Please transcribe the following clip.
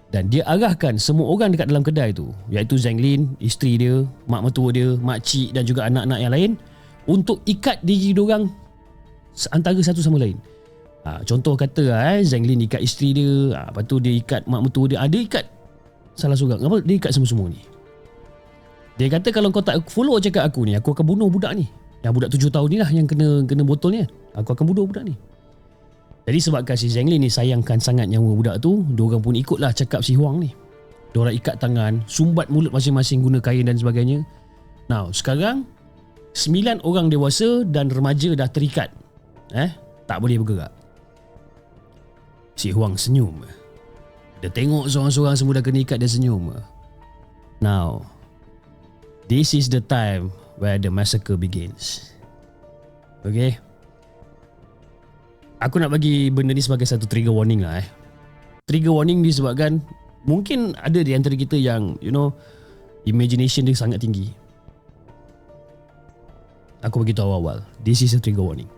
Dan dia arahkan semua orang dekat dalam kedai tu, iaitu Zanglin, isteri dia, mak mertua dia, makcik dan juga anak-anak yang lain, untuk ikat diri diorang antara satu sama lain. Contoh kata Zanglin ikat isteri dia, lepas tu dia ikat mak mertua dia, dia ikat salah seorang. Apa? Dia ikat semua-semua ni. Dia kata kalau kau tak follow cakap aku ni, aku akan bunuh budak ni. Yang budak 7 tahun ni lah yang kena botol ni. Aku akan bunuh budak ni. Jadi sebabkan si Zanglin ni sayangkan sangat nyawa budak tu, diorang pun ikutlah cakap si Huang ni. Diorang ikat tangan, sumbat mulut masing-masing guna kain dan sebagainya. Now, sekarang 9 orang dewasa dan remaja dah terikat. Tak boleh bergerak. Si Huang senyum. Dia tengok seorang-seorang semua dah kena ikat, dia senyum. Now, this is the time where the massacre begins. Okay? Aku nak bagi benda ni sebagai satu trigger warning lah. Trigger warning disebabkan mungkin ada di antara kita yang imagination dia sangat tinggi. Aku bagi tahu awal, this is a trigger warning.